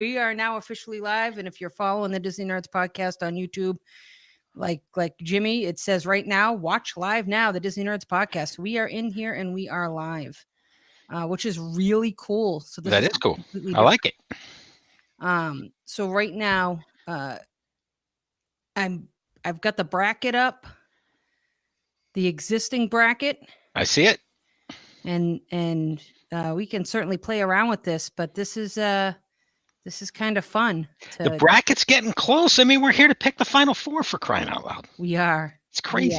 We are now officially live, and if you're following the Disney Nerds podcast on YouTube, like Jimmy, it says right now, watch live now, the Disney Nerds podcast. We are in here and we are live, which is really cool. So this That is is cool. completely I like it. So right now, I've got the bracket up, the existing bracket, I see it. and we can certainly play around with this, but this is kind of fun. The bracket's getting close. I mean, we're here to pick the final four, for crying out loud. We are. It's crazy.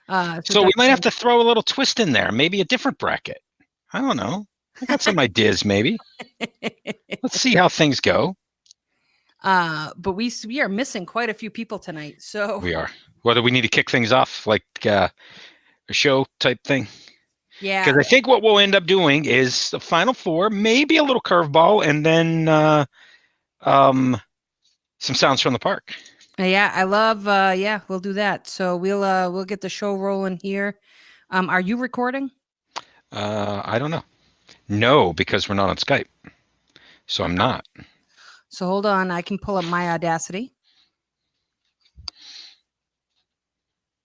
So we might have to throw a little twist in there, maybe a different bracket. I don't know. I got some ideas, maybe. Let's see how things go. But we are missing quite a few people tonight. So we are. Whether we need to kick things off like a show type thing. Yeah. Because I think what we'll end up doing is the final four, maybe a little curveball, and then some sounds from the park. Yeah, I love. Yeah, we'll do that. So we'll get the show rolling here. Are you recording? I don't know. No, because we're not on Skype. So I'm not. So hold on, I can pull up my Audacity.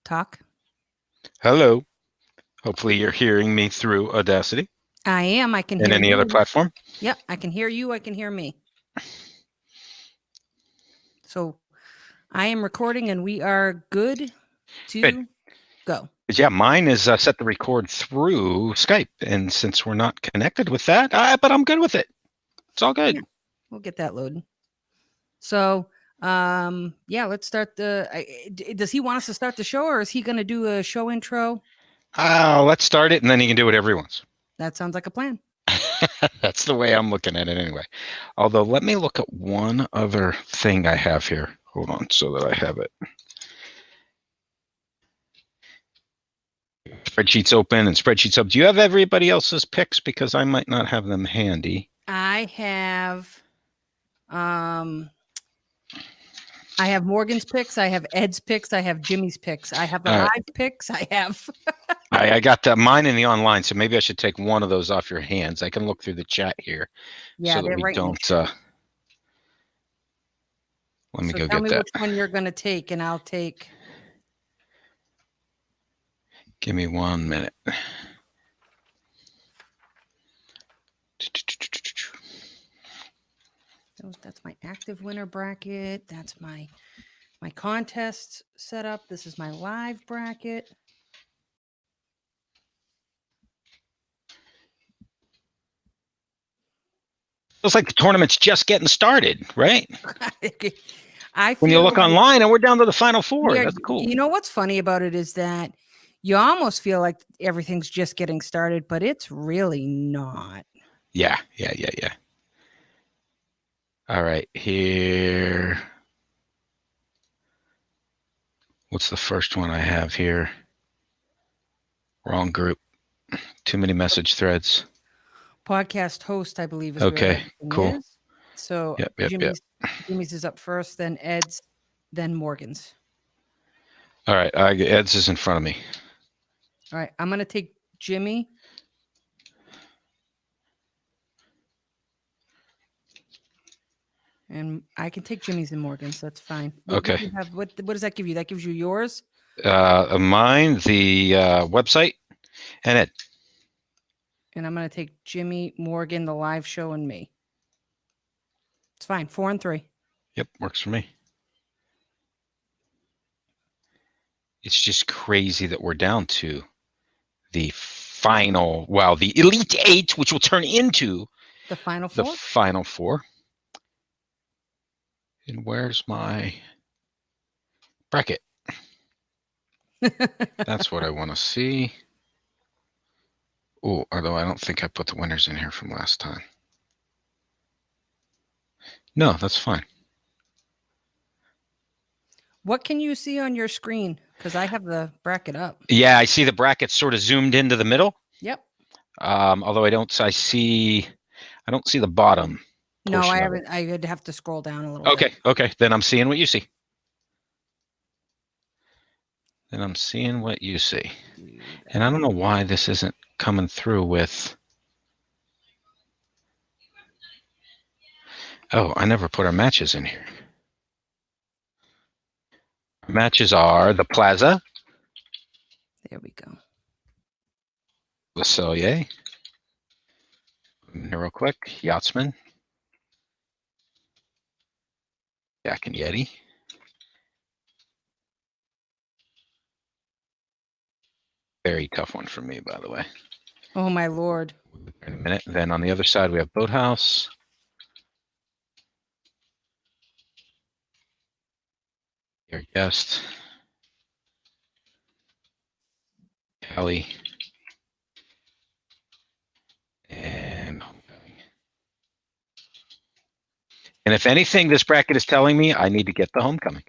Talk. Hello. Hopefully you're hearing me through Audacity. I am. I can hear you. And any other platform? Yep, I can hear you. I can hear me. So I am recording and we are good to go. Yeah, mine is set to record through Skype. And since we're not connected with that, but I'm good with it. It's all good. Yeah, we'll get that loaded. So, yeah, let's start does he want us to start the show, or is he going to do a show intro? Let's start it and then he can do whatever he wants. That sounds like a plan. That's the way I'm looking at it anyway. Although, let me look at one other thing I have here. Hold on, so that I have it. Spreadsheets open and spreadsheets up. Do you have everybody else's picks? Because I might not have them handy. I have Morgan's picks. I have Ed's picks. I have Jimmy's picks. I have the live picks. I have. I got mine in the online, so maybe I should take one of those off your hands. I can look through the chat here. Yeah, so that we don't. Let me go get that. Tell me which one you're going to take, and I'll take. Give me 1 minute. That's my active winner bracket. That's my contest setup. This is my live bracket. Feels like the tournament's just getting started, right? When you look online and we're down to the final four. That's cool. You know what's funny about it is that you almost feel like everything's just getting started, but it's really not. Yeah. All right, here. What's the first one I have here? Wrong group. Too many message threads. Podcast host, I believe, is okay. Cool. So yep. Jimmy's is up first, then Ed's, then Morgan's. All right, Ed's is in front of me. All right, I'm gonna take Jimmy. And I can take Jimmy's and Morgan's. That's fine. Okay. What does that give you? That gives you yours? Mine, the website, and Ed. And I'm going to take Jimmy, Morgan, the live show, and me. It's fine. 4 and 3. Yep, works for me. It's just crazy that we're down to the final, the Elite Eight, which will turn into the Final Four. The Final Four. And where's my bracket? That's what I want to see. Oh, although I don't think I put the winners in here from last time. No, that's fine. What can you see on your screen? Because I have the bracket up. Yeah, I see the bracket sort of zoomed into the middle. Yep. Although I don't see the bottom. No, I haven't. I would have to scroll down a little bit. Okay. Then I'm seeing what you see. And I don't know why this isn't coming through with. Oh, I never put our matches in here. Matches are the Plaza, There we go. Le Cellier, here real quick, Yachtsman, Jack and Yeti. Very tough one for me, by the way. Oh my Lord. In a minute. Then on the other side, we have Boathouse. Your guest. Kelly. And Homecoming. And if anything, this bracket is telling me I need to get the Homecoming.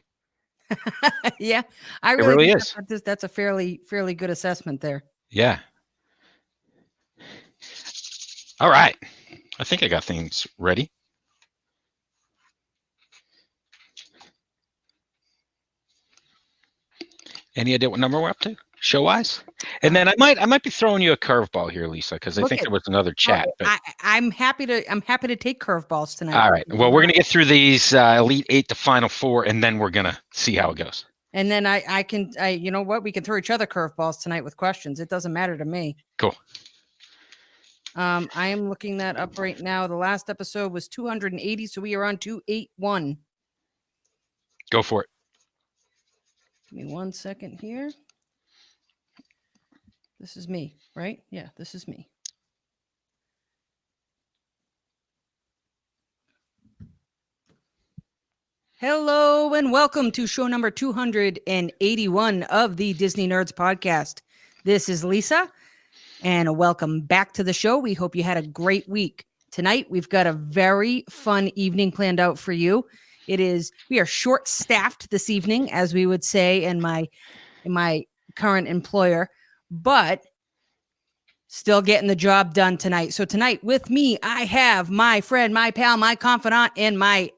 Yeah, I It really think is. that's a fairly good assessment there. Yeah. All right. I think I got things ready. Any idea what number we're up to, show-wise? And then I might be throwing you a curveball here, Lisa, because I think there was another chat. But I'm happy to take curveballs tonight. all right. Well, we're gonna get through these Elite 8 to Final 4, and then we're gonna see how it goes. And then I can you know what, we can throw each other curveballs tonight with questions. It doesn't matter to me. Cool. I am looking that up right now. The last episode was 280, so we are on 281. Go for it. Give me 1 second here. This is me, right? Yeah, this is me. Hello and welcome to show number 281 of the Disney Nerds podcast. This is Lisa, and welcome back to the show. We hope you had a great week. Tonight, we've got a very fun evening planned out for you. We are short-staffed this evening, as we would say in my current employer, but still getting the job done tonight. So tonight with me, I have my friend, my pal, my confidant, and my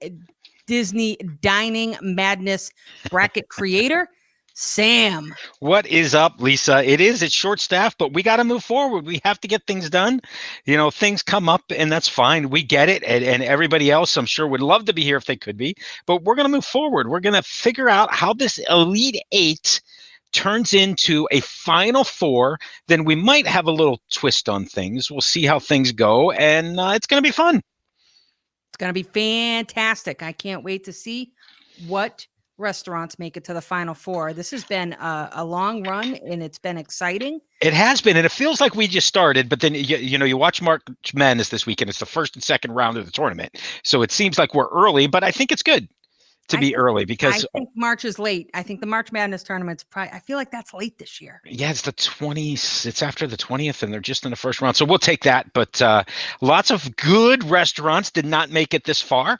Disney Dining Madness bracket creator, Sam. What is up, Lisa? It's short staff, but we got to move forward. We have to get things done. You know, things come up, and that's fine. We get it. And everybody else, I'm sure, would love to be here if they could be. But we're going to move forward. We're going to figure out how this Elite 8 turns into a Final 4. Then we might have a little twist on things. We'll see how things go, and it's going to be fun. It's going to be fantastic. I can't wait to see what restaurants make it to the Final 4. This has been a long run, and it's been exciting. It has been, and it feels like we just started, but then, you watch March Madness this weekend. It's the first and second round of the tournament. So it seems like we're early, but I think it's good to be early because I think March is late. I think the March Madness tournament's probably, I feel like that's late this year. Yeah, it's the 20th. It's after the 20th, and they're just in the first round. So we'll take that. But lots of good restaurants did not make it this far.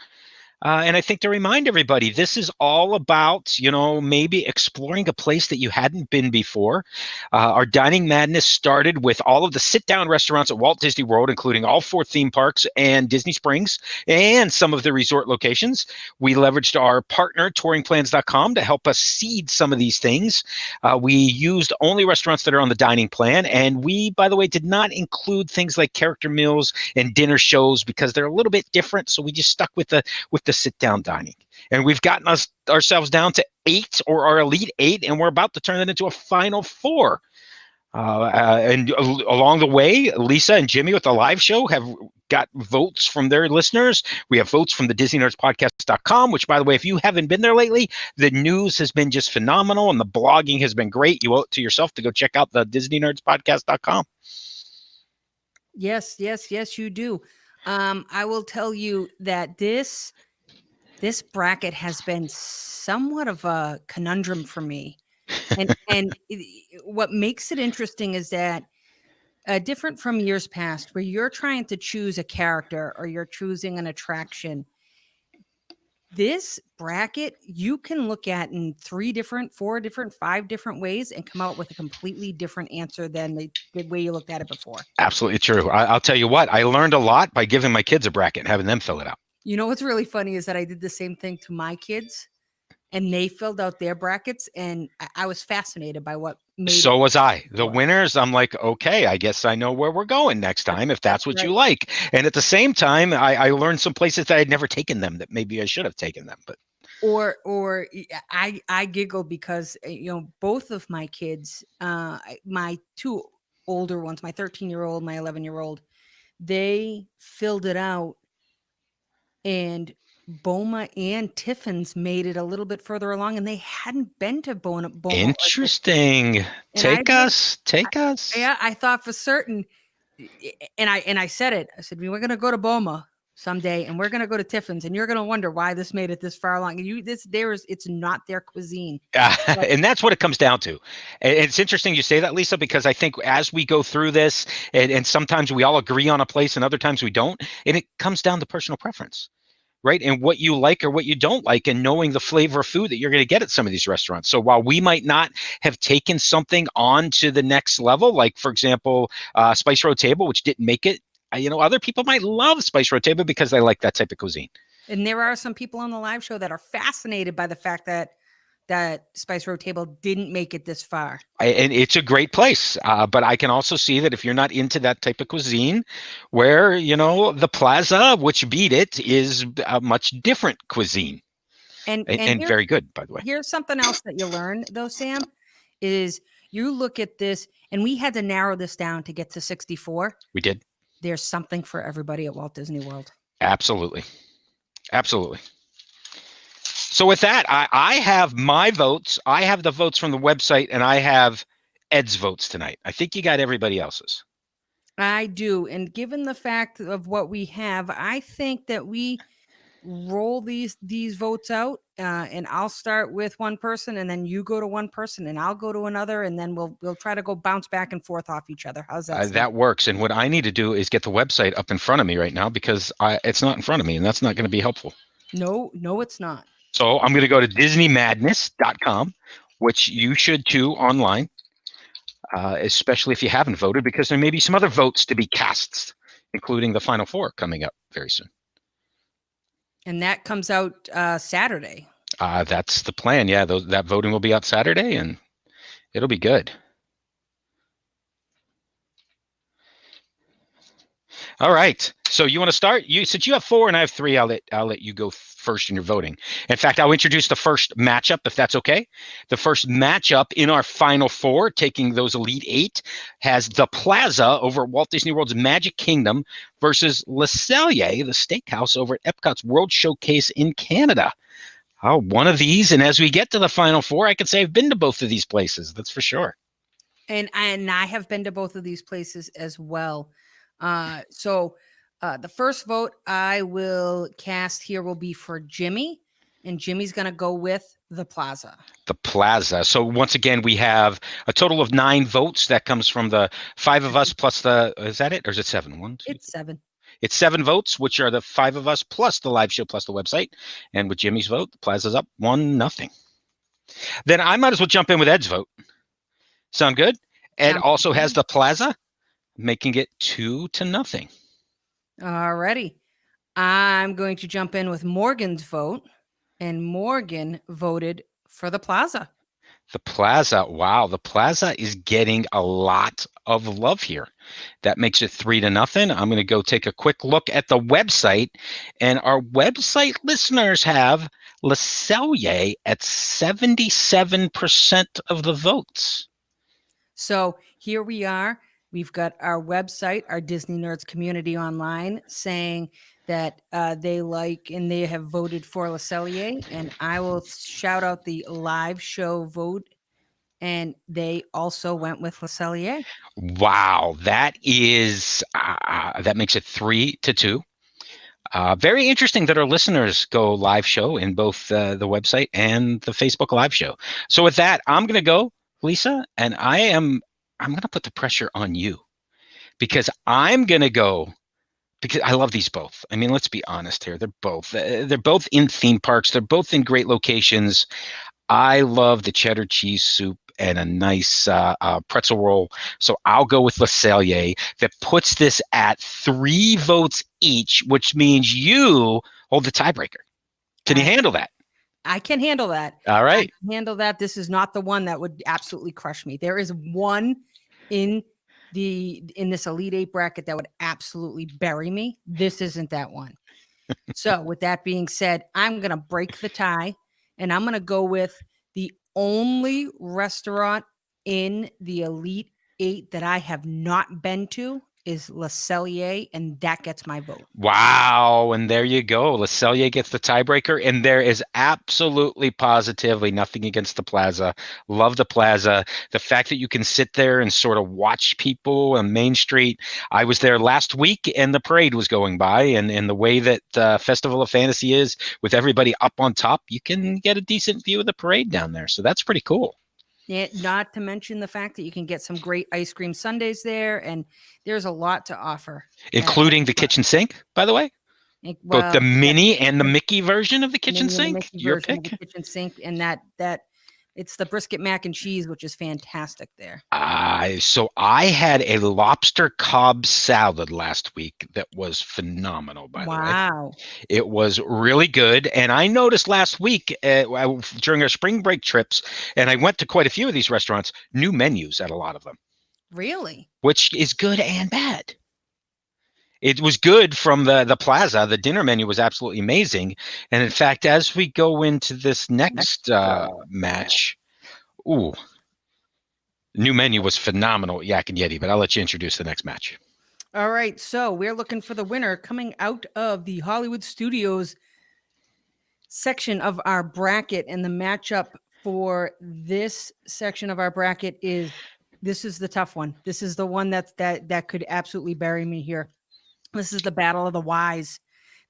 And I think to remind everybody, this is all about, maybe exploring a place that you hadn't been before. Our Dining Madness started with all of the sit-down restaurants at Walt Disney World, including all 4 theme parks and Disney Springs and some of the resort locations. We leveraged our partner, touringplans.com, to help us seed some of these things. We used only restaurants that are on the dining plan. And we, by the way, did not include things like character meals and dinner shows because they're a little bit different. So we just stuck with the sit-down dining, and we've gotten ourselves down to 8, or our Elite 8, and we're about to turn it into a Final 4. And along the way, Lisa and Jimmy with the live show have got votes from their listeners. We have votes from the DisneyNerdsPodcast.com, which, by the way, if you haven't been there lately, the news has been just phenomenal, and the blogging has been great. You owe it to yourself to go check out the DisneyNerdsPodcast.com. Yes, you do. I will tell you that this bracket has been somewhat of a conundrum for me. And what makes it interesting is that different from years past, where you're trying to choose a character or you're choosing an attraction, this bracket you can look at in 3 different, 4 different, 5 different ways and come out with a completely different answer than the way you looked at it before. Absolutely true. I'll tell you what, I learned a lot by giving my kids a bracket and having them fill it out. You know what's really funny is that I did the same thing to my kids, and they filled out their brackets, and I was fascinated by what So was I. The Well, winners, I'm like, okay, I guess I know where we're going next time if that's what you right. like. And at the same time, I learned some places that I'd never taken them that maybe I should have taken them. But I giggle because both of my kids, my two older ones, my 13-year-old, my 11-year-old, they filled it out, and Boma and Tiffin's made it a little bit further along, and they hadn't been to Boma or Tiffin. interesting. And I Take looked, us, take us. yeah, I thought for certain, and I said it. I said, we're going to go to Boma someday, and we're going to go to Tiffin's, and you're going to wonder why this made it this far along. It's not their cuisine. But And that's what it comes down to. And it's interesting you say that, Lisa, because I think as we go through this, and sometimes we all agree on a place and other times we don't, and it comes down to personal preference, right? And what you like or what you don't like, and knowing the flavor of food that you're going to get at some of these restaurants. So while we might not have taken something on to the next level, like, for example, Spice Road Table, which didn't make it, other people might love Spice Road Table because they like that type of cuisine. And there are some people on the live show that are fascinated by the fact that Spice Road Table didn't make it this far. And it's a great place, but I can also see that if you're not into that type of cuisine, where the Plaza, which beat it, is a much different cuisine, And and very good, by the way. here's something else that you learn, though, Sam, is you look at this, and we had to narrow this down to get to 64. We did. There's something for everybody at Walt Disney World. Absolutely. Absolutely. So with that, I have my votes. I have the votes from the website, and I have Ed's votes tonight. I think you got everybody else's. I do. And given the fact of what we have, I think that we roll these votes out, and I'll start with one person, and then you go to one person, and I'll go to another, and then we'll try to go bounce back and forth off each other. How's that? That works. And what I need to do is get the website up in front of me right now, because it's not in front of me, and that's not going to be helpful. No, it's not. So I'm going to go to DisneyMadness.com, which you should too online, especially if you haven't voted, because there may be some other votes to be cast, including the Final Four coming up very soon. And that comes out Saturday. That's the plan. Yeah, that voting will be out Saturday, and it'll be good. All right. So you want to start? Since you have 4 and I have 3, I'll let you go first in your voting. In fact, I'll introduce the first matchup, if that's okay. The first matchup in our Final Four, taking those Elite 8, has the Plaza over at Walt Disney World's Magic Kingdom versus Le Cellier, the steakhouse over at Epcot's World Showcase in Canada. Oh, one of these, and as we get to the Final Four, I can say I've been to both of these places. That's for sure. And I have been to both of these places as well. So the first vote I will cast here will be for Jimmy, and Jimmy's going to go with the Plaza. The Plaza. So once again, we have a total of 9 votes. That comes from the 5 of us plus is that it? Or is it 7? 1, 2, it's 7. It's 7 votes, which are the 5 of us plus the live show plus the website. And with Jimmy's vote, the Plaza's up 1-0. Then I might as well jump in with Ed's vote. Sound good? Ed also has the Plaza, making it 2-0. Alrighty. I'm going to jump in with Morgan's vote, and Morgan voted for the Plaza. The Plaza. Wow. The Plaza is getting a lot of love here. That makes it 3-0. I'm going to go take a quick look at the website, and our website listeners have Le Cellier at 77% of the votes. So here we are. We've got our website, our Disney Nerds community online, saying that they like and they have voted for Le Cellier. And I will shout out the live show vote, and they also went with Le Cellier. Wow, that is that makes it 3-2. Very interesting that our listeners go live show in both the website and the Facebook live show. So with that, I'm going to go, Lisa, and I'm going to put the pressure on you, because I'm going to go, because I love these both. I mean, let's be honest here. They're both in theme parks. They're both in great locations. I love the cheddar cheese soup and a nice pretzel roll. So I'll go with Le Cellier. That puts this at 3 votes each, which means you hold the tiebreaker. Can you handle that? I can handle that. All right. I can handle that. This is not the one that would absolutely crush me. There is one in this Elite Eight bracket that would absolutely bury me. This isn't that one. So with that being said, I'm going to break the tie and I'm going to go with the only restaurant in the Elite Eight that I have not been to is Le Cellier, and that gets my vote. Wow. And there you go. Le Cellier gets the tiebreaker. And there is absolutely positively nothing against the Plaza. Love the Plaza. The fact that you can sit there and sort of watch people on Main Street. I was there last week and the parade was going by. And the way that Festival of Fantasy is with everybody up on top, you can get a decent view of the parade down there. So that's pretty cool. Yeah, not to mention the fact that you can get some great ice cream sundaes there, and there's a lot to offer. Including the kitchen sink, by the way. Both the mini and the Mickey version of the kitchen sink. Your pick. The kitchen sink, and that it's the brisket mac and cheese, which is fantastic there. So I had a lobster Cobb salad last week that was phenomenal, by the way. Wow. It was really good. And I noticed last week during our spring break trips, and I went to quite a few of these restaurants, new menus at a lot of them. Really? Which is good and bad. It was good from the Plaza. The dinner menu was absolutely amazing. And in fact, as we go into this next match, the new menu was phenomenal at Yak and Yeti, but I'll let you introduce the next match. All right. So we're looking for the winner coming out of the Hollywood Studios section of our bracket. And the matchup for this section of our bracket is the tough one. This is the one that could absolutely bury me here. This is the Battle of the Wise.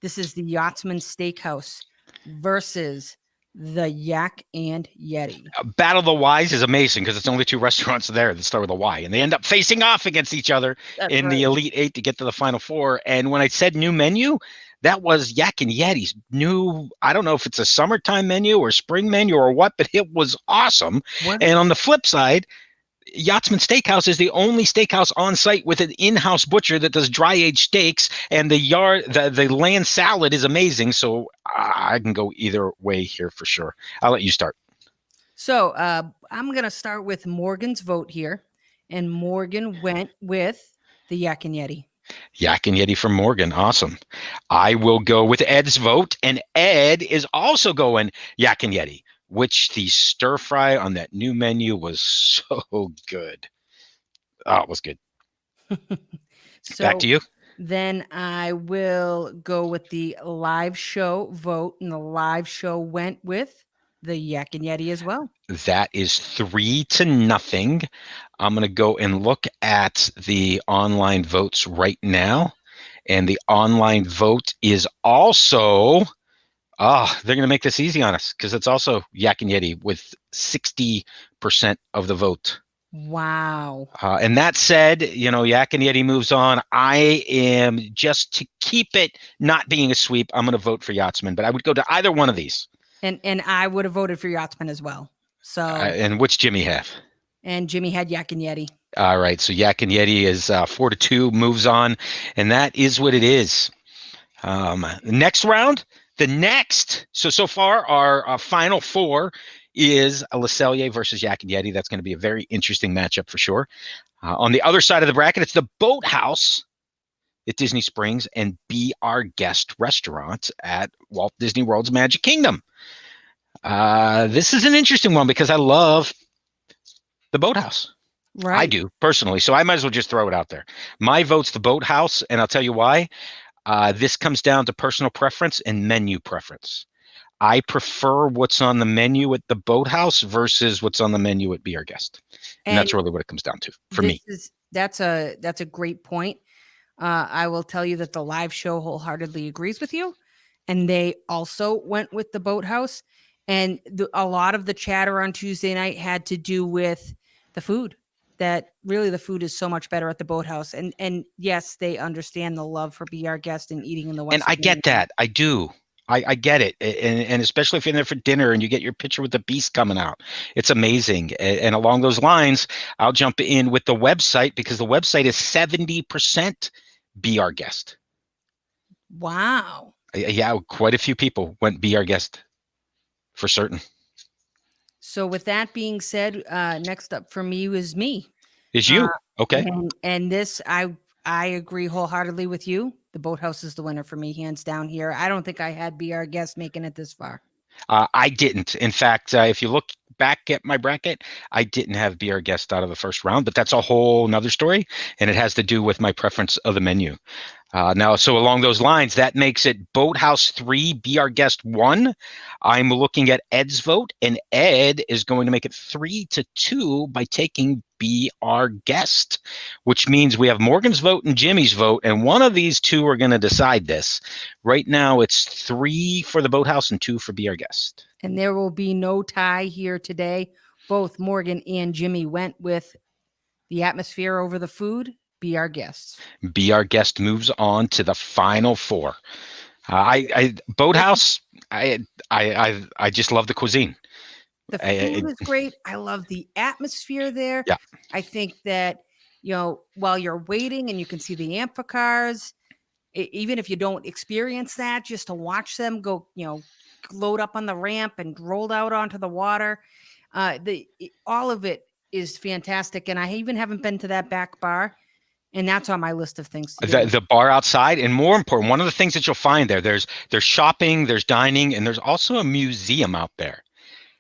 This is the Yachtsman Steakhouse versus the Yak and Yeti. Battle of the Wise is amazing because it's only two restaurants there that start with a Y, and they end up facing off against each other in the Elite Eight to get to the Final Four. And when I said new menu, that was Yak and Yeti's new, I don't know if it's a summertime menu or spring menu or what, but it was awesome. And on the flip side, Yachtsman Steakhouse is the only steakhouse on site with an in-house butcher that does dry aged steaks, and the land salad is amazing. So I can go either way here for sure. I'll let you start. So I'm going to start with Morgan's vote here, and Morgan went with the Yak and Yeti. Yak and Yeti from Morgan. Awesome. I will go with Ed's vote, and Ed is also going Yak and Yeti, which the stir fry on that new menu was so good. Oh, it was good. So back to you. Then I will go with the live show vote, and the live show went with the Yak and Yeti as well. That is 3-0. I'm going to go and look at the online votes right now. And the online vote is also, they're going to make this easy on us because it's also Yak and Yeti with 60% of the vote. Wow. And that said, Yak and Yeti moves on. I am, just to keep it not being a sweep, I'm going to vote for Yachtsman, but I would go to either one of these. And I would have voted for Yachtsman as well. So. And which Jimmy have? And Jimmy had Yak and Yeti. All right. So Yak and Yeti is 4-2, moves on. And that is what it is. Next round, so far our final four is Le Cellier versus Yak and Yeti. That's going to be a very interesting matchup for sure. On the other side of the bracket, it's the Boathouse at Disney Springs and Be Our Guest restaurant at Walt Disney World's Magic Kingdom. This is an interesting one because I love the Boathouse. Right. I do personally, so I might as well just throw it out there. My vote's the Boathouse, and I'll tell you why. This comes down to personal preference and menu preference. I prefer what's on the menu at the Boathouse versus what's on the menu at Be Our Guest, and that's really what it comes down to for me. That's a great point. I will tell you that the live show wholeheartedly agrees with you, and they also went with the Boathouse. And a lot of the chatter on Tuesday night had to do with the food. That really the food is so much better at the Boathouse. And yes, they understand the love for Be Our Guest and eating in the West. And I get that. I do. I get it. And especially if you're there for dinner and you get your picture with the beast coming out. It's amazing. And along those lines, I'll jump in with the website because the website is 70% Be Our Guest. Wow. Yeah, quite a few people went Be Our Guest. for certain. So with that being said, next up for me was me. Is you okay? And this, I agree wholeheartedly with you. The Boathouse is the winner for me, hands down here. I don't think I had Be Our Guest making it this far. I didn't. In fact, if you look back at my bracket, I didn't have Be Our Guest out of the first round, but that's a whole nother story, and it has to do with my preference of the menu. Now, so along those lines, that makes it Boathouse 3, Be Our Guest 1. I'm looking at Ed's vote, and Ed is going to make it 3-2 by taking Be Our Guest, which means we have Morgan's vote and Jimmy's vote, and one of these two are going to decide this. Right now, it's 3 for the Boathouse and 2 for Be Our Guest. And there will be no tie here today. Both Morgan and Jimmy went with the atmosphere over the food. Be Our Guests. Be Our Guest moves on to the final four. Boathouse. I just love the cuisine. The food is great. I love the atmosphere there. Yeah. I think that, while you're waiting and you can see the amphicars, even if you don't experience that, just to watch them go, load up on the ramp and rolled out onto the water, all of it is fantastic. And I even haven't been to that back bar. And that's on my list of things to do. The bar outside, and more important, one of the things that you'll find there's shopping, there's dining, and there's also a museum out there.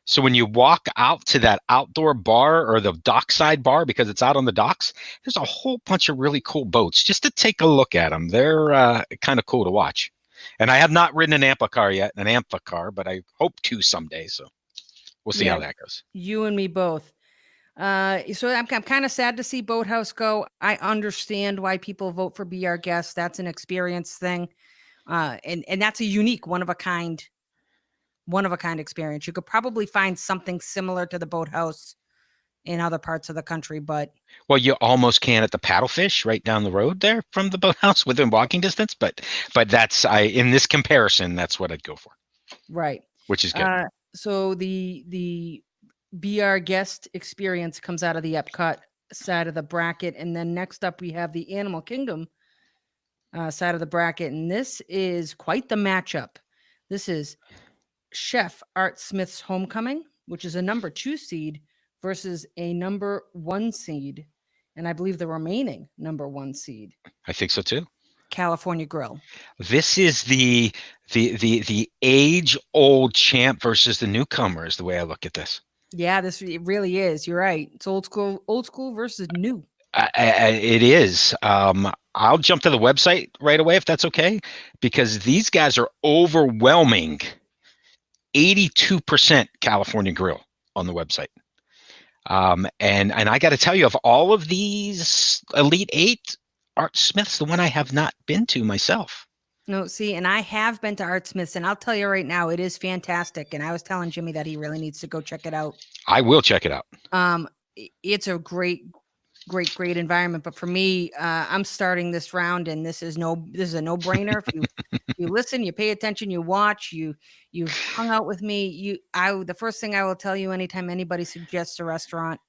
So when you walk out to that outdoor bar or the dockside bar, because it's out on the docks, there's a whole bunch of really cool boats just to take a look at them. They're kind of cool to watch. And I have not ridden an amphicar yet, but I hope to someday. So we'll see how that goes. You and me both. So I'm kind of sad to see Boathouse go. I understand why people vote for Be Our Guest. That's an experience thing. And that's a unique one of a kind experience. You could probably find something similar to the Boathouse in other parts of the country, but you almost can at the Paddlefish right down the road there from the Boathouse within walking distance. But that's in this comparison, that's what I'd go for. Right. Which is good. So the Be Our Guest experience comes out of the Epcot side of the bracket. And then next up, we have the Animal Kingdom side of the bracket. And this is quite the matchup. This is Chef Art Smith's Homecoming, which is a number 2 seed versus a number 1 seed. And I believe the remaining number 1 seed. I think so too. California Grill. This is the age-old champ versus the newcomer is the way I look at this. Yeah, it really is. You're right. It's old school versus new. It is. I'll jump to the website right away if that's okay, because these guys are overwhelming. 82% California Grill on the website. And I got to tell you, of all of these Elite 8, Art Smith's the one I have not been to myself. No, see, and I have been to Art Smith's, and I'll tell you right now, it is fantastic. And I was telling Jimmy that he really needs to go check it out. I will check it out. It's a great environment. But for me, I'm starting this round, and this is a no-brainer. If you listen, you pay attention, you watch, you've hung out with me. The first thing I will tell you anytime anybody suggests a restaurant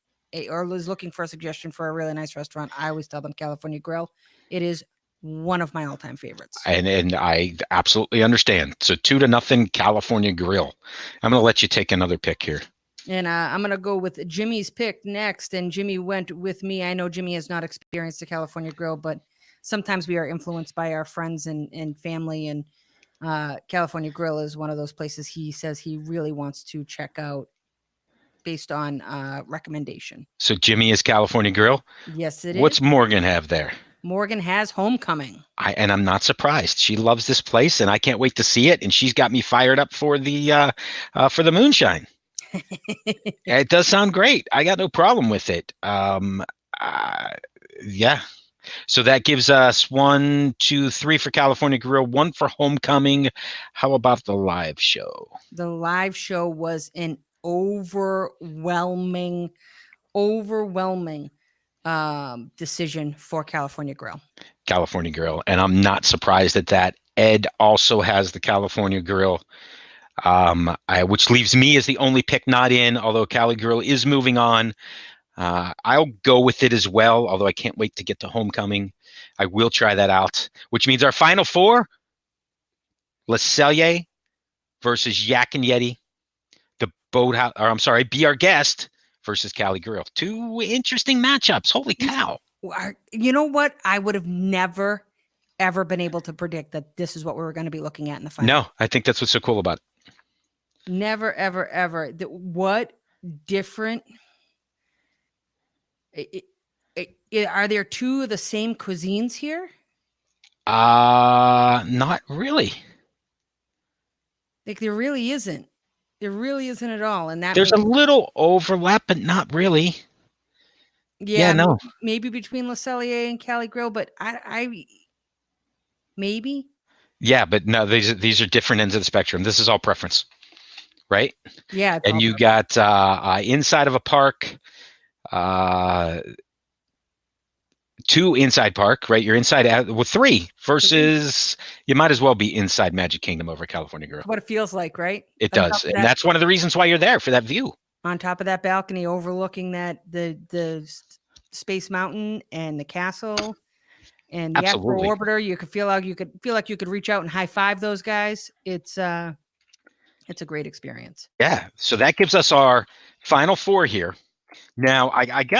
or is looking for a suggestion for a really nice restaurant, I always tell them California Grill. It is one of my all-time favorites. And I absolutely understand. So 2-0 California Grill. I'm going to let you take another pick here. And I'm going to go with Jimmy's pick next. And Jimmy went with me. I know Jimmy has not experienced the California Grill, but sometimes we are influenced by our friends and family. And California Grill is one of those places he says he really wants to check out based on recommendation. So Jimmy is California Grill? Yes, it is. What's Morgan have there? Morgan has Homecoming. And I'm not surprised. She loves this place, and I can't wait to see it. And she's got me fired up for the moonshine. It does sound great. I got no problem with it. Yeah. So that gives us 1, 2, 3 for California Grill, 1 for Homecoming. How about the live show? The live show was an overwhelming decision for California Grill. California Grill. And I'm not surprised at that. Ed also has the California Grill, which leaves me as the only pick not in, although Cali Grill is moving on. I'll go with it as well, although I can't wait to get to Homecoming. I will try that out, which means our final four, Le Cellier versus Yak and Yeti. Boathouse, or I'm sorry, Be Our Guest versus Cali Grill. Two interesting matchups. Holy cow. You know what? I would have never, ever been able to predict that this is what we were going to be looking at in the final. No, I think that's what's so cool about it. Never, ever, ever. What different? Are there two of the same cuisines here? Not really. Like there really isn't. There really isn't at all. And that There's a little overlap, but not really. yeah, no. maybe between Le Cellier and Cali Grill, but I maybe. Yeah, but no, these are different ends of the spectrum. This is all preference, right? Yeah, and you got inside of a park, two inside park, right? You're inside out with three versus you might as well be inside Magic Kingdom over California Grill. What it feels like, right? It does, and that's one of the reasons why you're there, for that view. On top of that balcony, overlooking the Space Mountain and the castle and the Afro Orbiter, you could feel like you could reach out and high five those guys. It's a great experience. Yeah, so that gives us our final four here. Now I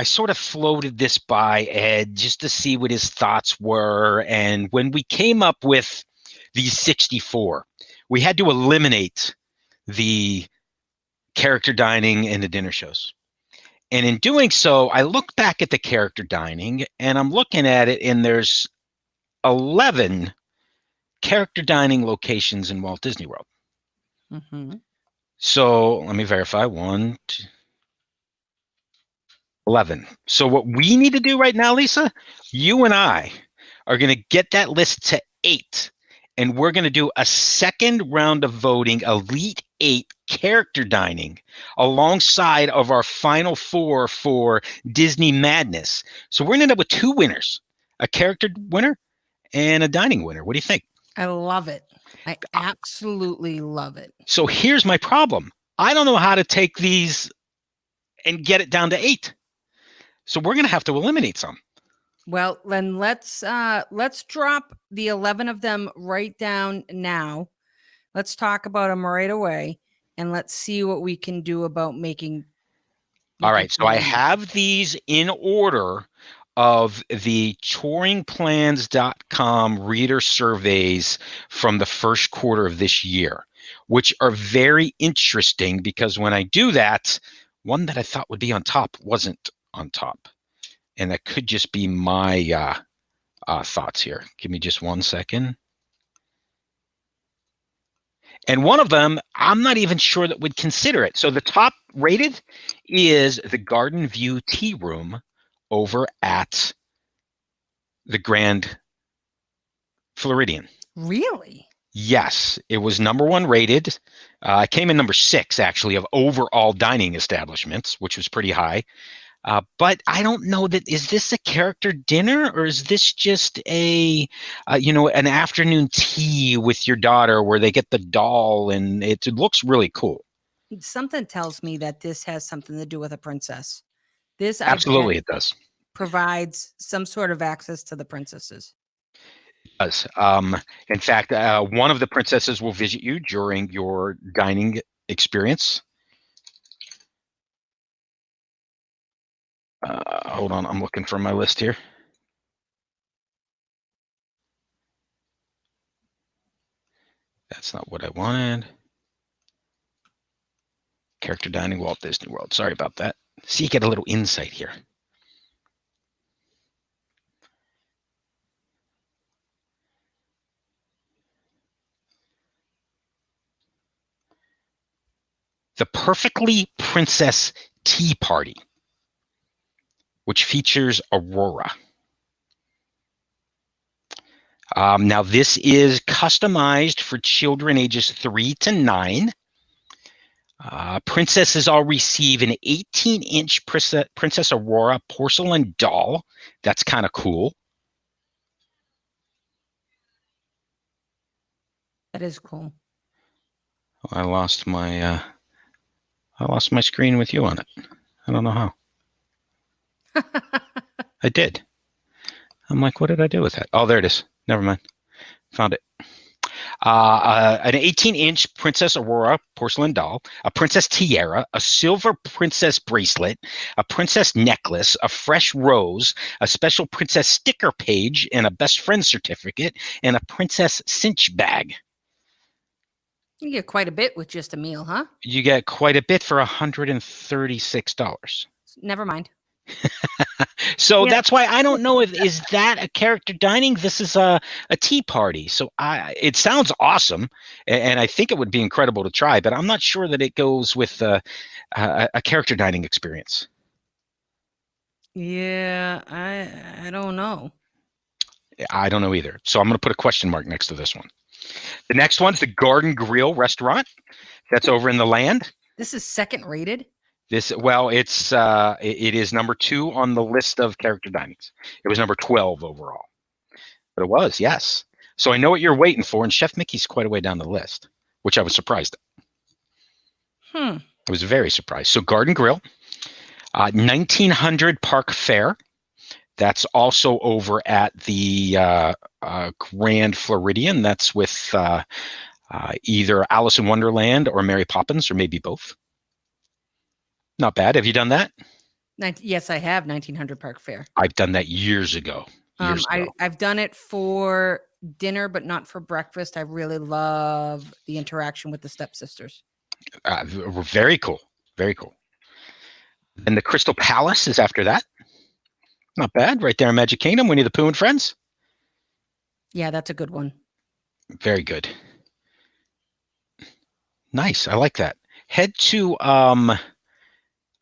sort of floated this by Ed just to see what his thoughts were. And when we came up with these 64, we had to eliminate the character dining and the dinner shows. And in doing so, I look back at the character dining and I'm looking at it, and there's 11 character dining locations in Walt Disney World. Mm-hmm. So let me verify. 1, 2, 11. So what we need to do right now, Lisa, you and I are going to get that list to 8, and we're going to do a second round of voting, Elite 8 character dining, alongside of our final 4 for Disney Madness. So we're going to end up with 2 winners, a character winner and a dining winner. What do you think? I love it. I absolutely love it. So here's my problem. I don't know how to take these and get it down to 8. So we're going to have to eliminate some. Well, then let's drop the 11 of them right down now. Let's talk about them right away, and let's see what we can do about making. All right. So I have these in order of the touringplans.com reader surveys from the first quarter of this year, which are very interesting because when I do that, one that I thought would be on top wasn't on top. And that could just be my thoughts here. Give me just 1 second. And one of them, I'm not even sure that would consider it. So the top rated is the Garden View Tea Room over at the Grand Floridian. Really? Yes, it was number 1 rated. It came in number 6, actually, of overall dining establishments, which was pretty high. But I don't know that, is this a character dinner or is this just an afternoon tea with your daughter where they get the doll and it looks really cool. Something tells me that this has something to do with a princess. This absolutely it does. Provides some sort of access to the princesses. It does. In fact, one of the princesses will visit you during your dining experience. Hold on, I'm looking for my list here. That's not what I wanted. Character dining, Walt Disney World. Sorry about that. See, you get a little insight here. The Perfectly Princess Tea Party, which features Aurora. Now, this is customized for children ages 3 to 9. Princesses all receive an 18-inch Princess Aurora porcelain doll. That's kind of cool. That is cool. I lost my screen with you on it. I don't know how. I did. I'm like, what did I do with that? Oh, there it is. Never mind. Found it. An 18-inch Princess Aurora porcelain doll, a princess tiara, a silver princess bracelet, a princess necklace, a fresh rose, a special princess sticker page, and a best friend certificate, and a princess cinch bag. You get quite a bit with just a meal, huh? You get quite a bit for $136. Never mind. So Yeah. that's why I don't know if is that a character dining. This is a tea party. So it sounds awesome, and I think it would be incredible to try. But I'm not sure that it goes with a character dining experience. Yeah, I don't know. I don't know either. So I'm going to put a question mark next to this one. The next one's the Garden Grill restaurant. That's over in the Land. This is second rated. It is number 2 on the list of character dinings. It was number 12 overall, but it was, yes. So I know what you're waiting for, and Chef Mickey's quite a way down the list, which I was surprised at. I was very surprised. So Garden Grill, 1900 Park Fair. That's also over at the Grand Floridian. That's with either Alice in Wonderland or Mary Poppins, or maybe both. Not bad. Have you done that? Yes, I have 1900 Park Fair. I've done that years ago. I've done it for dinner, but not for breakfast. I really love the interaction with the stepsisters. Very cool. Very cool. And the Crystal Palace is after that. Not bad. Right there in Magic Kingdom, Winnie the Pooh and Friends. Yeah, that's a good one. Very good. Nice. I like that. Head to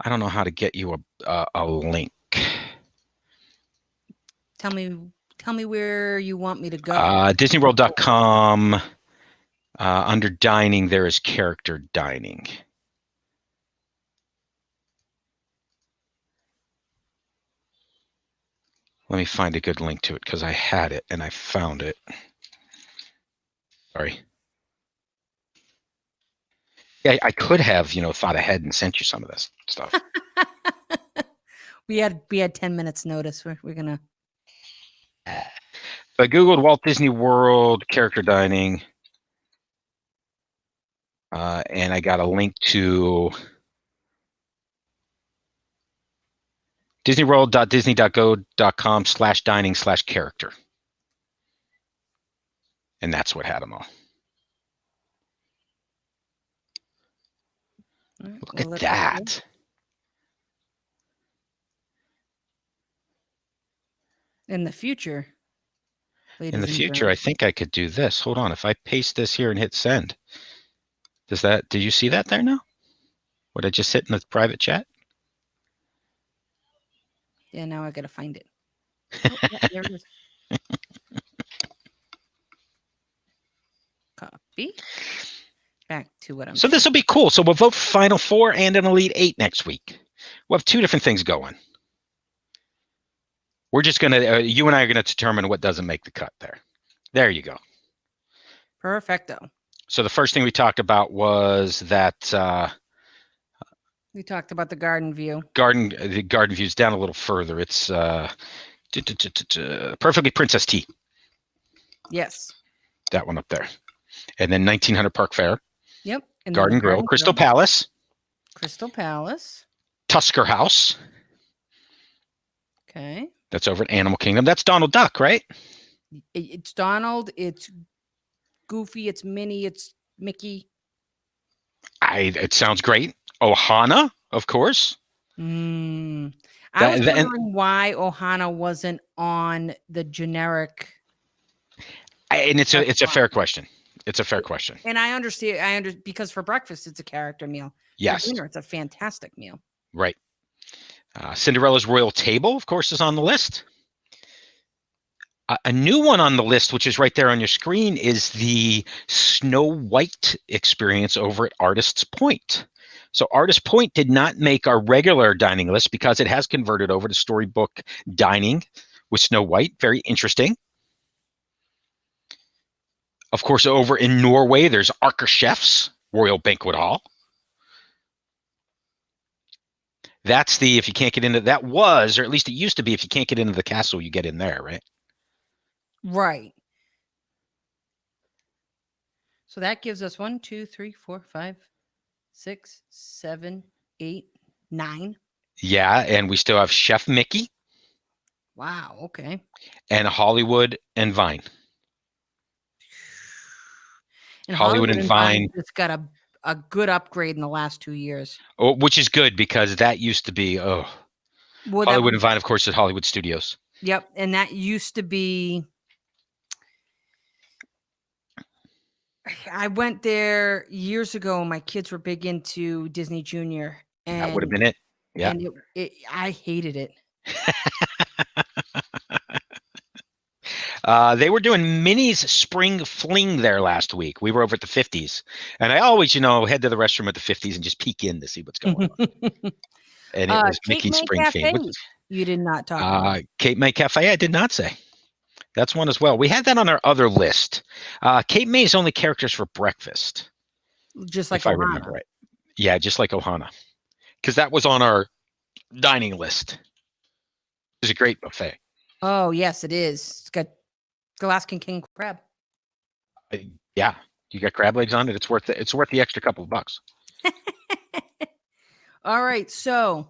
I don't know how to get you a link. Tell me where you want me to go. DisneyWorld.com. Under dining, there is character dining. Let me find a good link to it because I had it and I found it. Sorry. Yeah, I could have, thought ahead and sent you some of this stuff. we had 10 minutes notice. We're gonna. I googled Walt Disney World character dining, and I got a link to disneyworld.disney.go.com/dining/character, and that's what had them all. Look at that. In the future. In the future, I think I could do this. Hold on. If I paste this here and hit send, did you see that there now? What I just hit in the private chat? Yeah, now I got to find it. Oh, yeah, there it is. Copy. Back to what I'm So this will be cool. So we'll vote Final Four and an Elite Eight next week. We'll have 2 different things going. We're just going to, you and I are going to determine what doesn't make the cut there. There you go. Perfecto. So the first thing we talked about was that we talked about the garden view. The garden view is down a little further. It's Perfectly Princess Tea. Yes. That one up there. And then 1900 Park Fair. Yep. And Garden Grill. Crystal Palace. Crystal Palace. Tusker House. Okay. That's over at Animal Kingdom. That's Donald Duck, right? It's Donald. It's Goofy. It's Minnie. It's Mickey. It sounds great. Ohana, of course. I was wondering why Ohana wasn't on the generic. And it's a fair question. It's a fair question. And I understand. Because for breakfast, it's a character meal. Yes. For dinner, it's a fantastic meal. Right. Cinderella's Royal Table, of course, is on the list. A new one on the list, which is right there on your screen, is the Snow White experience over at Artist's Point. So Artist's Point did not make our regular dining list because it has converted over to storybook dining with Snow White. Very interesting. Of course, over in Norway, there's Akershef's Royal Banquet Hall. That's if you can't get into, that was, or at least it used to be, if you can't get into the castle, you get in there, right? Right. So that gives us 1, 2, 3, 4, 5, 6, 7, 8, 9. Yeah, and we still have Chef Mickey Wow. Okay. and Hollywood and Vine. And Hollywood Hollywood and and Vine Vine, just got a good upgrade in the last 2 years. which is good because that used to be Well, that Hollywood was and Vine, of course, at Hollywood Studios. yep, and that used to be. I went there years ago. My kids were big into Disney Junior, That would have and been it. Yeah. and I hated it. They were doing Minnie's Spring Fling there last week. We were over at the 50s. And I always, head to the restroom at the 50s and just peek in to see what's going on. And it was Cape Mickey's May Spring Cafe. Fling. You did not talk about. Cape May Cafe, I did not say. That's one as well. We had that on our other list. Cape May is only characters for breakfast. Just like if I remember right. Yeah, just like Ohana. Because that was on our dining list. It's a great buffet. Oh, yes, it is. It's got Alaskan king crab. Yeah, you got crab legs on it. It's worth it. It's worth the extra couple of bucks. All right, so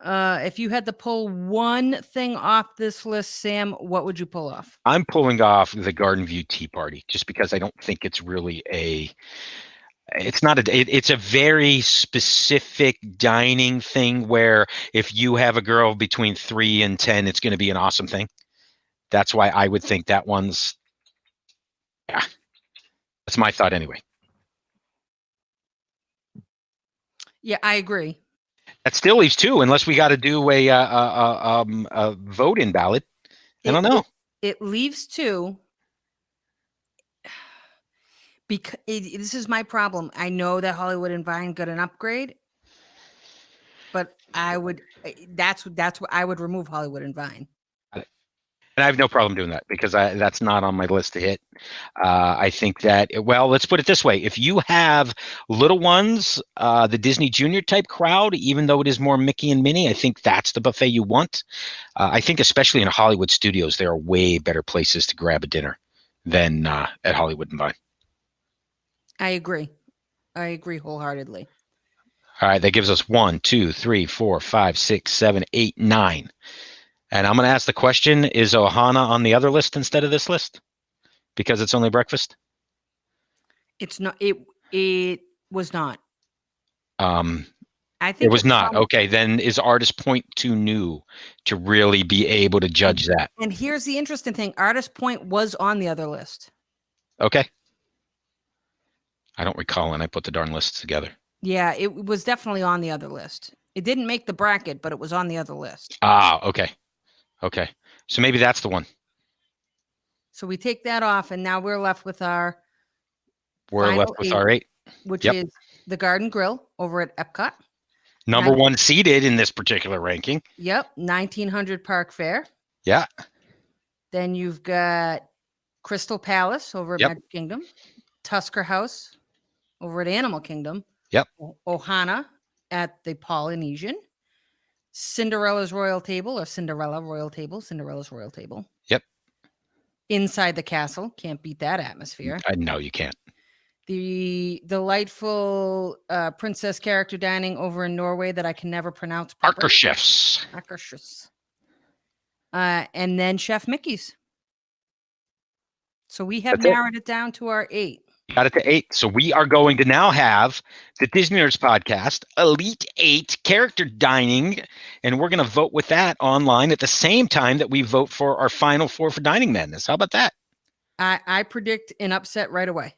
if you had to pull one thing off this list, Sam, what would you pull off? I'm pulling off the Garden View Tea Party just because I don't think it's really it's a very specific dining thing where if you have a girl between 3 and 10, it's going to be an awesome thing. That's why I would think that one's, yeah, that's my thought anyway. Yeah, I agree. That still leaves 2, unless we got to do a vote-in ballot. I don't know. It leaves 2. Because this is my problem. I know that Hollywood and Vine got an upgrade, but that's what I would remove Hollywood and Vine. And I have no problem doing that because that's not on my list to hit. I think that, well, let's put it this way. If you have little ones, the Disney Junior type crowd, even though it is more Mickey and Minnie, I think that's the buffet you want. I think especially in Hollywood Studios, there are way better places to grab a dinner than at Hollywood and Vine. I agree wholeheartedly. All right, that gives us 1, 2, 3, 4, 5, 6, 7, 8, 9. And I'm going to ask the question, is Ohana on the other list instead of this list? Because it's only breakfast? It's not. It was not. I think it was not. Okay, then is Artist Point too new to really be able to judge that? And here's the interesting thing. Artist Point was on the other list. Okay. I don't recall, and I put the darn lists together. Yeah, it was definitely on the other list. It didn't make the bracket, but it was on the other list. Okay. Okay. So maybe that's the one. So we take that off, and now we're left with our our 8. Which is the Garden Grill over at Epcot. Number 1 seated in this particular ranking. Yep. 1900 Park Fair. Yeah. Then you've got Crystal Palace over at Magic Kingdom. Tusker House over at Animal Kingdom. Yep. Ohana at the Polynesian. Cinderella's Royal Table or Cinderella's Royal Table. Yep. Inside the castle. Can't beat that atmosphere. I know you can't. The delightful princess character dining over in Norway that I can never pronounce. Akershus. And then Chef Mickey's. So we have narrowed it down to our 8. Got it to 8. So we are going to now have the Disney Nerds Podcast, Elite 8 Character Dining, and we're going to vote with that online at the same time that we vote for our final 4 for Dining Madness. How about that? I predict an upset right away.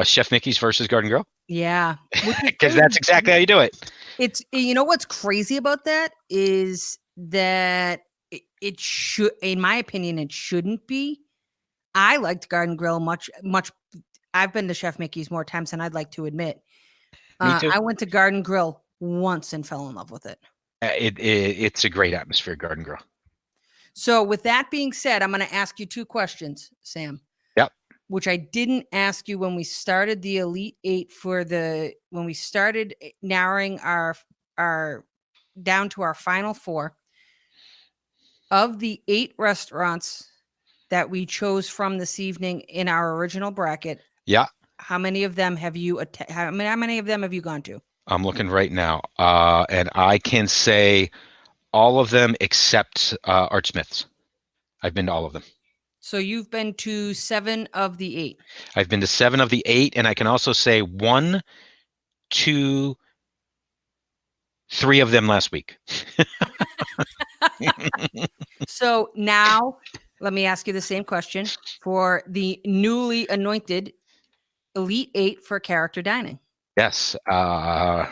Chef Mickey's versus Garden Grill? Yeah. Because that's exactly how you do it. It's, what's crazy about that is that it should, in my opinion, it shouldn't be. I liked Garden Grill much. I've been to Chef Mickey's more times than I'd like to admit. Me too. I went to Garden Grill once and fell in love with it. It's a great atmosphere, Garden Grill. So with that being said, I'm going to ask you 2 questions, Sam. Yep. Which I didn't ask you when we started the Elite 8 when we started narrowing our down to our final 4. Of the 8 restaurants that we chose from this evening in our original bracket, Yeah, how many of them have you how many of them have you gone to? I'm looking right now, and I can say all of them except Art Smith's. I've been to all of them. So you've been to 7 of the 8. I've been to 7 of the 8, and I can also say 1, 2, 3 of them last week. So now let me ask you the same question for the newly anointed Elite 8 for character dining. Yes. I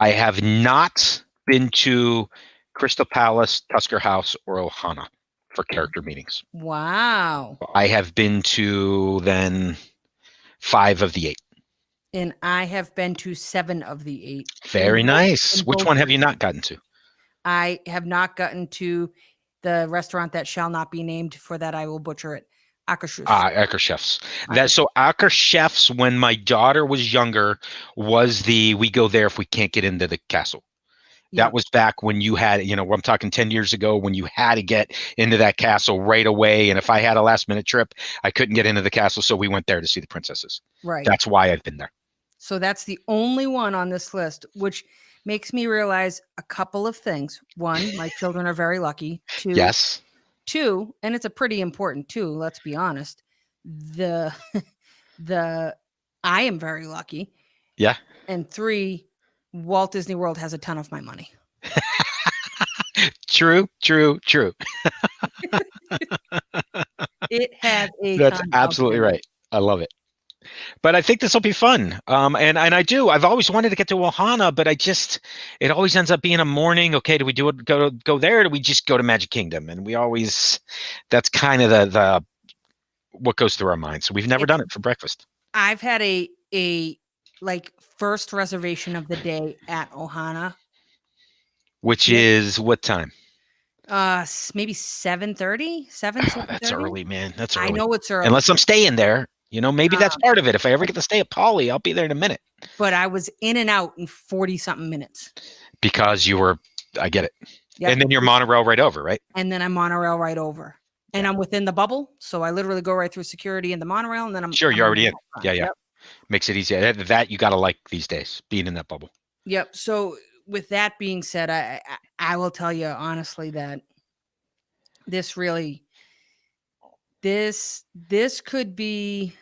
have not been to Crystal Palace, Tusker House, or Ohana for character meetings. Wow. I have been to then 5 of the 8. And I have been to 7 of the 8. Very nice. in Which both one have you not gotten to? I have not gotten to the restaurant that shall not be named. For that, I will butcher it. Akershus. Acker Chefs. So Acker Chefs, when my daughter was younger, was we go there if we can't get into the castle. Yep. That was back when you had, I'm talking 10 years ago, when you had to get into that castle right away. And if I had a last minute trip, I couldn't get into the castle. So we went there to see the princesses. Right. That's why I've been there. So that's the only one on this list, which makes me realize a couple of things. One, my children are very lucky. Yes. 2, and it's a pretty important 2, let's be honest. I am very lucky. Yeah. And 3, Walt Disney World has a ton of my money. True. It has a That's ton absolutely right. I love it. But I think this will be fun. And I've always wanted to get to Ohana, but it always ends up being a morning. Okay, do we go there? Or do we just go to Magic Kingdom? And that's kind of the what goes through our minds. So we've never done it for breakfast. I've had a first reservation of the day at Ohana. Which is what time? Maybe 7:30. 7:30. That's early, man. That's early. I know it's early. Unless I'm staying there. Maybe that's part of it. If I ever get to stay at Poly, I'll be there in a minute. But I was in and out in 40-something minutes. Because I get it. Yep. And then you're monorail right over, right? And then I'm monorail right over. And I'm within the bubble. So I literally go right through security in the monorail. And then Sure, you're already in. Yeah. Yep. Makes it easier. That you got to like these days, being in that bubble. Yep. So with that being said, I will tell you honestly that this could be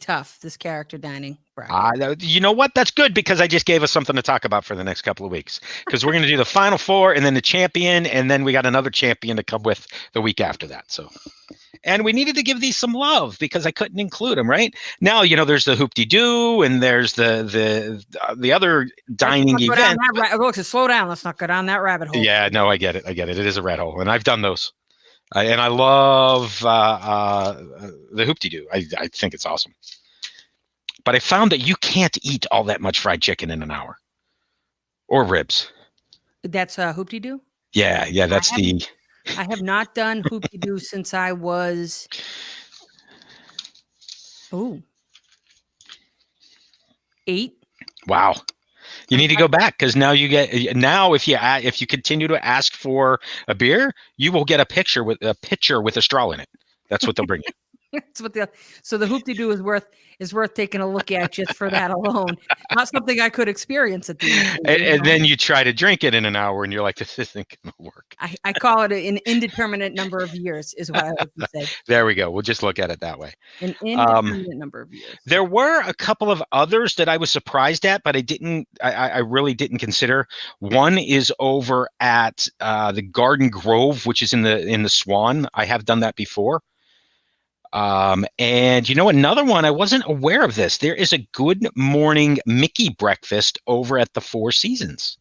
tough, this character dining bracket. You know what? That's good, because I just gave us something to talk about for the next couple of weeks, because we're going to do the Final Four and then the champion, and then we got another champion to come with the week after that. So, and we needed to give these some love because I couldn't include them right now. There's the Hoop-de-Doo, and there's the other dining event. Slow down. Let's not go down that rabbit hole. Yeah, no, I get it. It is a rat hole, and I've done those. And I love the Hoop-de-Doo. I think it's awesome. But I found that you can't eat all that much fried chicken in an hour, or ribs. That's Hoop-de-Doo? Yeah. I have not done Hoop-de-Doo since I was 8. Wow. You need to go back, because now if you continue to ask for a beer, you will get a pitcher with a straw in it. That's what they'll bring you. So the Hoop-de-Doo is worth taking a look at just for that alone. Not something I could experience at the end. And then you try to drink it in an hour, and you're like, this isn't going to work. I call it an indeterminate number of years, is what I like to say. There we go. We'll just look at it that way. An indeterminate number of years. There were a couple of others that I was surprised at, but I really didn't consider. One is over at the Garden Grove, which is in the Swan. I have done that before. And another one, I wasn't aware of this. There is a Good Morning Mickey breakfast over at the Four Seasons.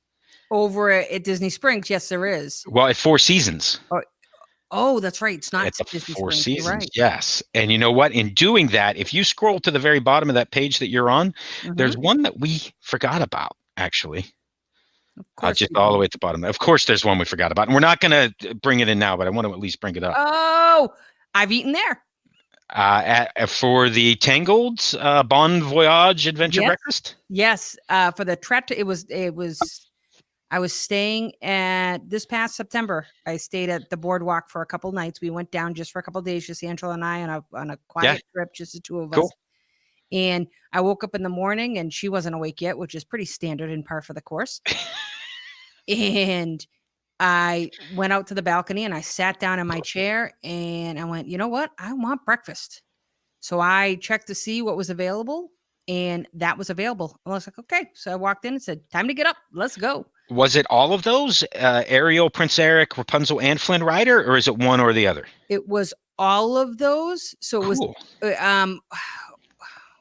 Over at Disney Springs, yes, there is. Well, at Four Seasons. Oh, that's right. It's not at the Disney Four Springs. Seasons. Right. Yes. And you know what? In doing that, if you scroll to the very bottom of that page that you're on, there's one that we forgot about, actually. Just all the way at the bottom. Of course, there's one we forgot about. And we're not going to bring it in now, but I want to at least bring it up. Oh, I've eaten there. For the Tangled Bon Voyage Adventure Breakfast. Yes, for the Trattoria, it was. I was staying at this past September. I stayed at the boardwalk for a couple nights. We went down just for a couple days, just Angela and I on a quiet trip, just the two of us. Cool. And I woke up in the morning and she wasn't awake yet, which is pretty standard in par for the course. And I went out to the balcony and I sat down in my chair and I went, you know what? I want breakfast. So I checked to see what was available and that was available. I was like, okay. So I walked in and said, time to get up. Let's go. Was it all of those? Ariel, Prince Eric, Rapunzel, and Flynn Rider, or is it one or the other? It was all of those. So it Cool. was,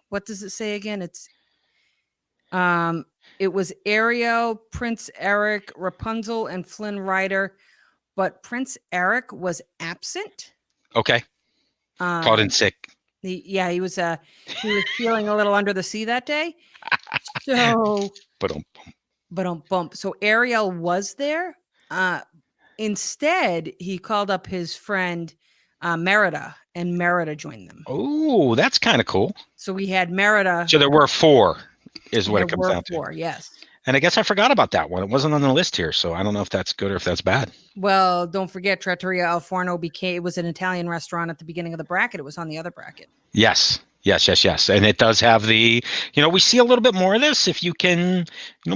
what does it say again? It was Ariel, Prince Eric, Rapunzel, and Flynn Rider, but Prince Eric was absent. Okay. Called in sick. He was feeling a little under the sea that day. So, so Ariel was there. Instead, he called up his friend Merida, and Merida joined them. Oh, that's kind of cool. So we had Merida. So there were 4, is what it comes down to. 4, yes. And I guess I forgot about that one. It wasn't on the list here, so I don't know if that's good or if that's bad. Well, don't forget Trattoria Al Forno it was an Italian restaurant at the beginning of the bracket. It was on the other bracket. Yes. And it does have we see a little bit more of this if you can,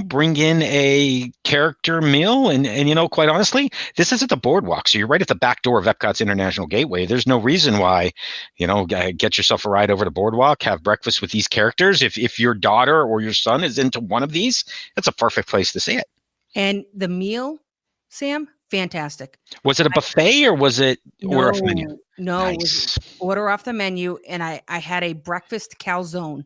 bring in a character meal. And quite honestly, this is at the boardwalk. So you're right at the back door of Epcot's International Gateway. There's no reason why, get yourself a ride over to boardwalk, have breakfast with these characters. If your daughter or your son is into one of these, that's a perfect place to see it. And the meal, Sam, fantastic. Was it a buffet or was it order off the menu? No, nice. It was order off the menu, and I had a breakfast calzone.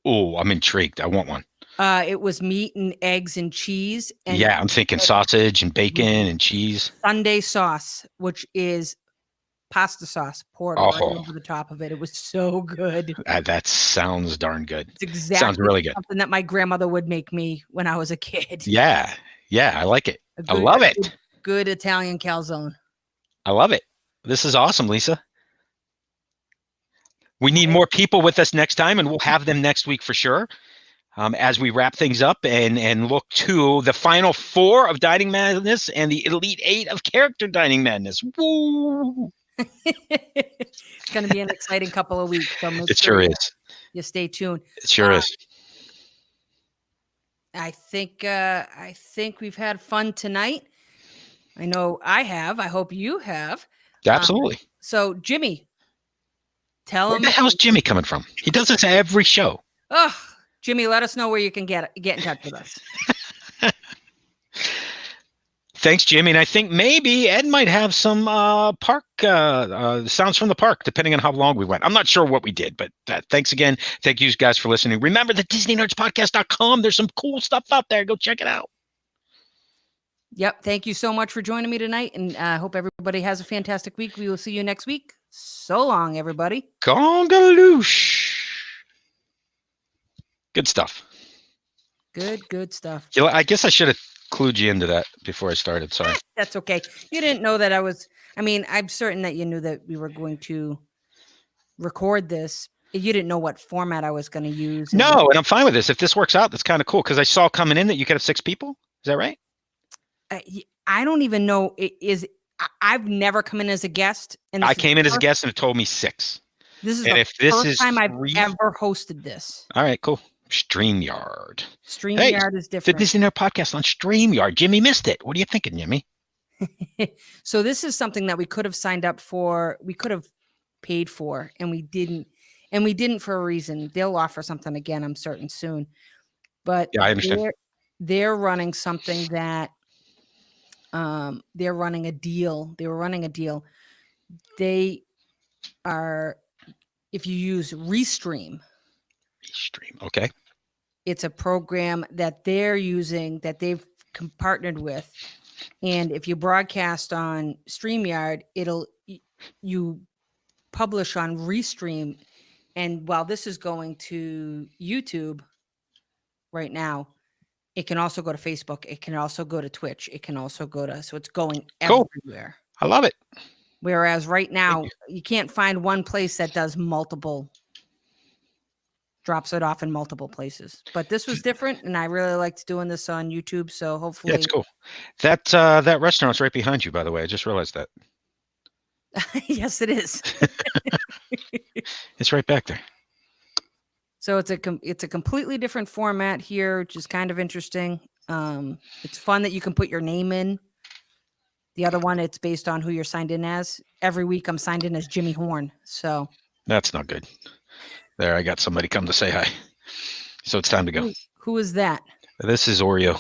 Oh, I'm intrigued. I want one. It was meat and eggs and cheese. And yeah, I'm thinking sausage and bacon and cheese. Sunday sauce, which is pasta sauce poured right over the top of it. It was so good. That sounds darn good. It's exactly sounds really good. Something that my grandmother would make me when I was a kid. Yeah, I like it. I love it. Good Italian calzone. I love it. This is awesome, Lisa. We need more people with us next time, and we'll have them next week for sure. As we wrap things up and look to the final 4 of Dining Madness and the Elite 8 of Character Dining Madness. Woo! It's going to be an exciting couple of weeks. So it sure is. You stay tuned. It sure is. I think we've had fun tonight. I know I have. I hope you have. Absolutely. So Jimmy, tell him. Where the hell's Jimmy coming from? He does this every show. Oh, Jimmy, let us know where you can get in touch with us. Thanks, Jimmy. And I think maybe Ed might have some park sounds from the park, depending on how long we went. I'm not sure what we did, but thanks again. Thank you guys for listening. Remember the DisneyNerdsPodcast.com. There's some cool stuff out there. Go check it out. Yep. Thank you so much for joining me tonight. And I hope everybody has a fantastic week. We will see you next week. So long, everybody. Gongaloosh. Good stuff. Good stuff. I guess I should have clued you into that before I started. Sorry. That's okay. You didn't know that I'm certain that you knew that we were going to record this. You didn't know what format I was going to use. No, and I'm fine with this. If this works out, that's kind of cool because I saw coming in that you could have 6 people. Is that right? I don't even know. I've never come in as a guest. And I came in as a guest and it told me 6. This is the first time I've ever hosted this. All right, cool. StreamYard. StreamYard is different. The Disney Nerd Podcast on StreamYard. Jimmy missed it. What are you thinking, Jimmy? So this is something that we could have signed up for. We could have paid for, and we didn't. And we didn't for a reason. They'll offer something again, I'm certain, soon. But yeah, I understand. They're running something that they're running a deal. They were running a deal. They are, if you use Restream. Okay. It's a program that they're using that they've partnered with. And if you broadcast on StreamYard, you publish on Restream. And while this is going to YouTube right now, it can also go to Facebook. It can also go to Twitch. It can also go to, so it's going everywhere. I love it. Whereas right now, you can't find one place that does multiple drops it off in multiple places. But this was different, and I really liked doing this on YouTube. So Yeah, hopefully, it's cool. That restaurant's right behind you, by the way. I just realized that. yes, it is. It's right back there. So it's a completely different format here, which is kind of interesting. It's fun that you can put your name in. The other one, it's based on who you're signed in as. Every week, I'm signed in as Jimmy Horn. So That's not good. There, I got somebody come to say hi. So it's time to go. who is that? This is Oreo.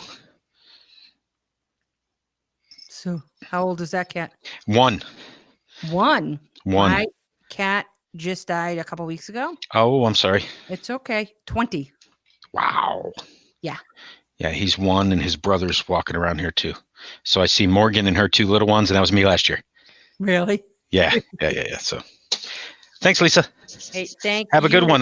So how old is that cat? One. My cat just died a couple weeks ago. Oh, I'm sorry. It's okay. 20. Wow. Yeah. Yeah, he's one, and his brother's walking around here too. So I see Morgan and her 2 little ones, and that was me last year. Really? Yeah. So thanks, Lisa. Hey, thank Have a good you. one.